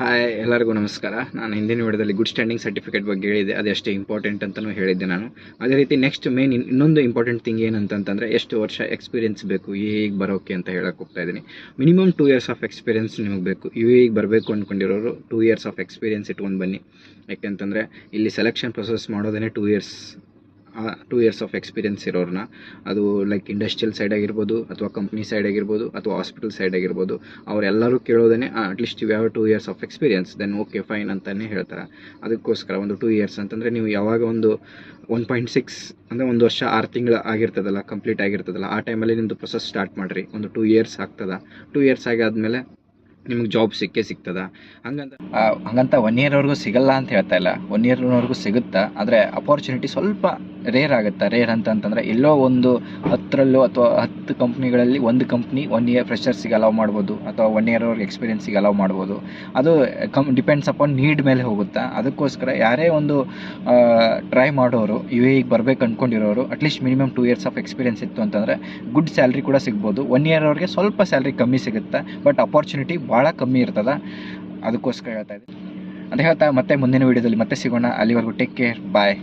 Hi ಎಲ್ಲರಿಗೂ ನಮಸ್ಕಾರ. ನಾನು ಹಿಂದಿನ ವಿಡಿಯೋದಲ್ಲಿ ಗುಡ್ ಸ್ಟ್ಯಾಂಡಿಂಗ್ ಸರ್ಟಿಫಿಕೇಟ್ ಬಗ್ಗೆ ಹೇಳಿದೆ, ಅದು ಎಷ್ಟು ಇಂಪಾರ್ಟೆಂಟ್ ಅಂತಲೂ ಹೇಳಿದ್ದೆ ನಾನು. ಅದೇ ರೀತಿ ನೆಕ್ಸ್ಟ್ ಮೇನ್ ಇನ್ನೊಂದು ಇಂಪಾರ್ಟೆಂಟ್ ಥಿಂಗ್ ಏನಂತಂದರೆ ಎಷ್ಟು ವರ್ಷ ಎಕ್ಸ್ಪೀರಿಯನ್ಸ್ ಬೇಕು ಈಗ ಬರೋಕ್ಕೆ ಅಂತ ಹೇಳಕ್ಕೆ ಹೋಗ್ತಾ ಇದ್ದೀನಿ. ಮಿನಿಮಮ್ 2 years ಆಫ್ ಎಕ್ಸ್ಪೀರಿಯನ್ಸ್ ನಿಮಗೆ ಬೇಕು. ಈಗ ಬರಬೇಕು ಅಂದ್ಕೊಂಡಿರೋರು 2 years ಆಫ್ ಎಕ್ಸ್ಪೀರಿಯನ್ಸ್ ಇಟ್ಕೊಂಡು ಬನ್ನಿ. ಯಾಕೆಂತಂದರೆ ಇಲ್ಲಿ ಸೆಲೆಕ್ಷನ್ ಪ್ರೊಸೆಸ್ ಮಾಡೋದೇ 2 years 2 years ಆಫ್ ಎಕ್ಸ್ಪೀರಿಯನ್ಸ್ ಇರೋರನ್ನ, ಅದು ಲೈಕ್ ಇಂಡಸ್ಟ್ರಿಯಲ್ ಸೈಡ್ ಆಗಿರ್ಬೋದು ಅಥವಾ ಕಂಪ್ನಿ ಸೈಡ್ ಆಗಿರ್ಬೋದು ಅಥವಾ ಹಾಸ್ಪಿಟಲ್ ಸೈಡ್ ಆಗಿರ್ಬೋದು, ಅವರೆಲ್ಲರೂ ಕೇಳೋದೇ at least you have 2 years of experience, then okay fine ಅಂತಲೇ ಹೇಳ್ತಾರೆ. ಅದಕ್ಕೋಸ್ಕರ ಒಂದು 2 years ಅಂತಂದರೆ ನೀವು ಯಾವಾಗ ಒಂದು 1.6 ಅಂದರೆ 1 ವರ್ಷ 6 ತಿಂಗಳು ಆಗಿರ್ತದಲ್ಲ, ಕಂಪ್ಲೀಟ್ ಆಗಿರ್ತದಲ್ಲ, ಆ ಟೈಮಲ್ಲಿ ನಿಮ್ಮದು ಪ್ರೊಸೆಸ್ ಸ್ಟಾರ್ಟ್ ಮಾಡಿರಿ. ಒಂದು 2 years ಆಗ್ತದೆ. 2 years ಆಗಾದಮೇಲೆ ನಿಮಗೆ ಜಾಬ್ ಸಿಗ್ತದ. ಹಂಗಂತ 1 yearವರೆಗೂ ಸಿಗಲ್ಲ ಅಂತ ಹೇಳ್ತಾ ಇಲ್ಲ, 1 yearವರೆಗೂ ಸಿಗುತ್ತಾ. ಆದರೆ ಅಪಾರ್ಚುನಿಟಿ ಸ್ವಲ್ಪ ರೇರ್ ಆಗುತ್ತೆ. ರೇರ್ ಅಂತಂದರೆ ಎಲ್ಲೋ ಒಂದು 10ರಲ್ಲೋ ಅಥವಾ 10 ಕಂಪ್ನಿಗಳಲ್ಲಿ ಒಂದು ಕಂಪ್ನಿ 1 year ಫ್ರೆಷರ್ಸಿಗೆ ಅಲೌ ಮಾಡ್ಬೋದು ಅಥವಾ 1 yearವರೆಗೆ ಎಕ್ಸ್ಪೀರಿಯನ್ಸಿಗೆ ಅಲೌ ಮಾಡ್ಬೋದು. ಅದು ಡಿಪೆಂಡ್ಸ್ ಅಪಾನ್ ನೀಡ್ ಮೇಲೆ ಹೋಗುತ್ತಾ. ಅದಕ್ಕೋಸ್ಕರ ಯಾರೇ ಒಂದು ಟ್ರೈ ಮಾಡೋರು, ಈಗ ಬರಬೇಕು ಅಂದ್ಕೊಂಡಿರೋರು, at least minimum 2 years of experience ಇತ್ತು ಅಂತಂದರೆ ಗುಡ್ ಸ್ಯಾಲ್ರಿ ಕೂಡ ಸಿಗ್ಬೋದು. 1 yearವರೆಗೆ ಸ್ವಲ್ಪ ಸ್ಯಾಲ್ರಿ ಕಮ್ಮಿ ಸಿಗುತ್ತೆ, ಬಟ್ ಅಪಾರ್ಚುನಿಟಿ ಭಾಳ ಕಮ್ಮಿ ಇರ್ತದೆ. ಅದಕ್ಕೋಸ್ಕರ ಹೇಳ್ತಾ ಇದ್ದೀನಿ. ಅಂತ ಹೇಳ್ತಾ ಮತ್ತೆ ಮುಂದಿನ ವೀಡಿಯೋದಲ್ಲಿ ಮತ್ತೆ ಸಿಗೋಣ. ಅಲ್ಲಿವರೆಗೂ ಟೇಕ್ ಕೇರ್, ಬಾಯ್.